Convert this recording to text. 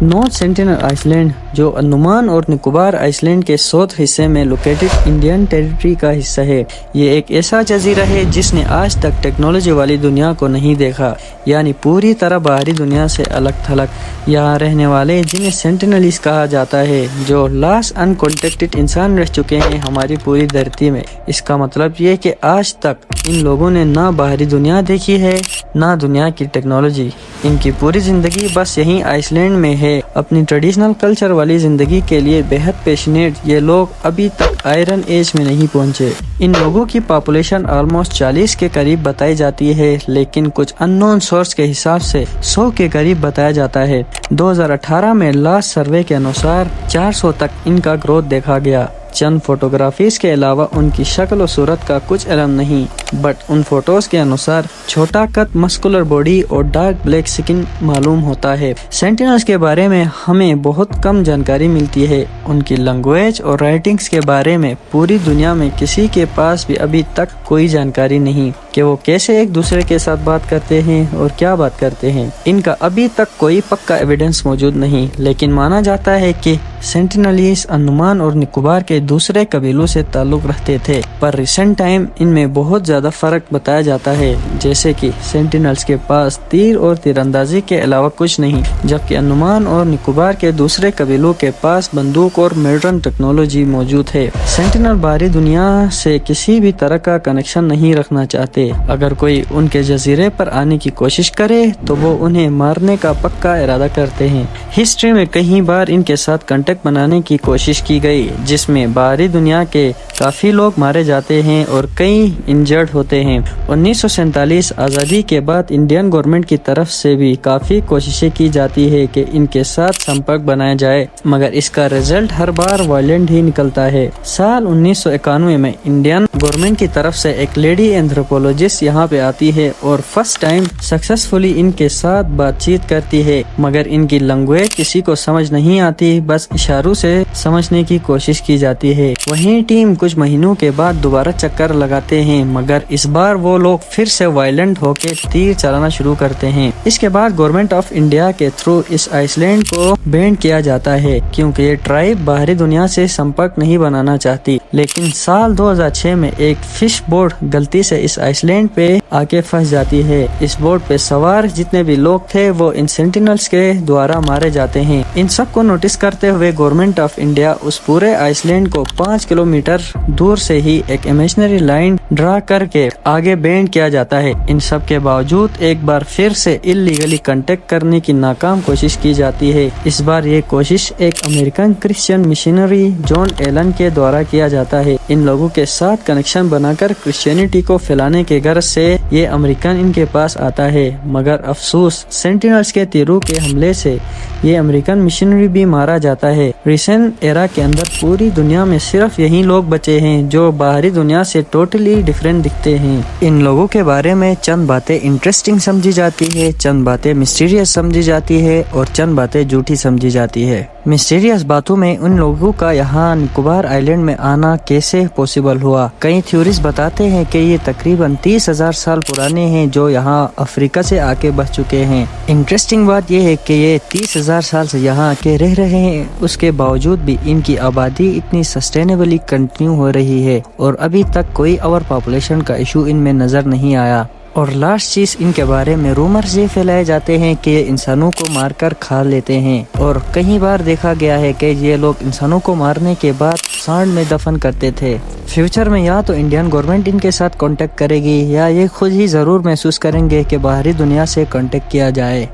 North sentinel Iceland, जो अंडमान और Nicobar Iceland के साउथ हिस्से में लोकेटेड इंडियन टेरिटरी का हिस्सा है। ये एक ऐसा जजीरा है जिसने आज तक टेक्नोलॉजी वाली दुनिया को नहीं देखा, यानी पूरी तरह बाहरी दुनिया से अलग थलग। यहाँ रहने वाले, जिन्हें सेंटिनलीज कहा जाता है, जो लास्ट अनकॉन्टेक्टेड इंसान रह चुके हैं हमारी पूरी धरती में। इसका मतलब ये कि आज तक इन लोगों ने ना बाहरी दुनिया देखी है, ना दुनिया की टेक्नोलॉजी। इनकी पूरी जिंदगी बस यहीं आइसलैंड में है। अपनी ट्रेडिशनल कल्चर वाली जिंदगी के लिए बेहद पैशनेट ये लोग अभी तक आयरन एज में नहीं पहुंचे। इन लोगों की पॉपुलेशन ऑलमोस्ट 40 के करीब बताई जाती है, लेकिन कुछ अननोन सोर्स के हिसाब से 100 के करीब बताया जाता है। 2018 में लास्ट सर्वे के अनुसार 400 तक इनका ग्रोथ देखा गया। चंद फोटोग्राफीज के अलावा उनकी शक्ल और सूरत का कुछ इल्म नहीं, बट उन फोटोज के अनुसार छोटा कद, मस्कुलर बॉडी और डार्क ब्लैक स्किन मालूम होता है। सेंटिनल्स के बारे में हमें बहुत कम जानकारी मिलती है। उनकी लैंग्वेज और राइटिंग्स के बारे में पूरी दुनिया में किसी के पास भी अभी तक कोई जानकारी नहीं कि वो कैसे एक दूसरे के साथ बात करते हैं और क्या बात करते हैं। इनका अभी तक कोई पक्का एविडेंस मौजूद नहीं, लेकिन माना जाता है कि सेंटिनलीज अंडमान और निकोबार के दूसरे कबीलों से ताल्लुक रखते थे, पर रिसेंट टाइम इनमें बहुत ज्यादा फर्क बताया जाता है। जैसे कि सेंटिनल्स के पास तीर और तीरंदाजी के अलावा कुछ नहीं, जबकि अंडमान और निकोबार के दूसरे कबीलों के पास बंदूक और मॉडर्न टेक्नोलॉजी मौजूद है। सेंटिनल बाहरी दुनिया से किसी भी तरह का कनेक्शन नहीं रखना चाहते। अगर कोई उनके जजीरे पर आने की कोशिश करे तो वो उन्हें मारने का पक्का इरादा करते हैं। हिस्ट्री में कई बार इनके साथ कांटेक्ट बनाने की कोशिश की गई, जिसमें बाहरी दुनिया के काफी लोग मारे जाते हैं और कई इंजर्ड होते हैं। 1947 आज़ादी के बाद इंडियन गवर्नमेंट की तरफ से भी काफी कोशिशें की जाती है कि इनके साथ संपर्क बनाया जाए, मगर इसका रिजल्ट हर बार वायलेंट ही निकलता है। साल 1991 में इंडियन गवर्नमेंट की तरफ से एक लेडी एंथ्रोपोलॉजिस्ट यहाँ पे आती है और फर्स्ट टाइम सक्सेसफुली इनके साथ बातचीत करती है, मगर इनकी लैंग्वेज किसी को समझ नहीं आती, बस इशारों से समझने की कोशिश की जाती है। वहीं टीम कुछ महीनों के बाद दोबारा चक्कर लगाते हैं, मगर इस बार वो लोग फिर से वायलेंट होकर तीर चलाना शुरू करते हैं। इसके बाद गवर्नमेंट ऑफ इंडिया के थ्रू इस आइसलैंड को बैन किया जाता है, क्योंकि ये ट्राइब बाहरी दुनिया से संपर्क नहीं बनाना चाहती। लेकिन साल 2006 में एक फिश बोट गलती से इस आइसलैंड पे आके फंस जाती है। इस बोट पे सवार जितने भी लोग थे वो इन सेंटिनल्स के द्वारा मारे जाते हैं। इन सब को नोटिस करते हुए गवर्नमेंट ऑफ इंडिया उस पूरे आइसलैंड को 5 किलोमीटर दूर से ही एक इमेजिनरी लाइन ड्रा करके आगे बैंड किया जाता है। इन सब के बावजूद एक बार फिर से इलीगली कांटेक्ट करने की नाकाम कोशिश की जाती है। इस बार ये कोशिश एक American Christian missionary John Allen के द्वारा किया जाता है। इन लोगों के साथ कनेक्शन बनाकर क्रिश्चियनिटी को फैलाने के गर्ज से ये अमेरिकन इनके पास आता है, मगर अफसोस सेंटिनल्स के तीरों के हमले से ये अमेरिकन मिशनरी भी मारा जाता है। रिसेंट एरा के अंदर पूरी दुनिया में सिर्फ यही लोग बचे हैं जो बाहरी दुनिया से टोटली डिफरेंट दिखते हैं। इन लोगों के बारे में चंद बातें इंटरेस्टिंग समझी जाती है, चंद बातें मिस्टीरियस समझी जाती है और चंद बातें झूठी समझी जाती है। मिस्टीरियस बातों में उन लोगों का यहाँ निकोबार आइलैंड में आना कैसे पॉसिबल हुआ। कई थ्योरीज बताते हैं कि ये तकरीबन 30,000 साल पुराने हैं जो यहाँ अफ्रीका से आके बस चुके हैं। इंटरेस्टिंग बात यह है कि ये 30,000 साल से यहाँ आके रह रहे हैं, उसके बावजूद भी इनकी आबादी इतनी सस्टेनेबली कंटिन्यू हो रही है और अभी तक कोई ओवर पॉपुलेशन का इशू इनमें नजर नहीं आया। और लास्ट चीज, इनके बारे में रूमर्स ये फैलाए जाते हैं कि इंसानों को मारकर खा लेते हैं, और कई बार देखा गया है कि ये लोग इंसानों को मारने के बाद सांड में दफन करते थे। फ्यूचर में या तो इंडियन गवर्नमेंट इनके साथ कांटेक्ट करेगी या ये खुद ही जरूर महसूस करेंगे कि बाहरी दुनिया से कांटेक्ट किया जाए।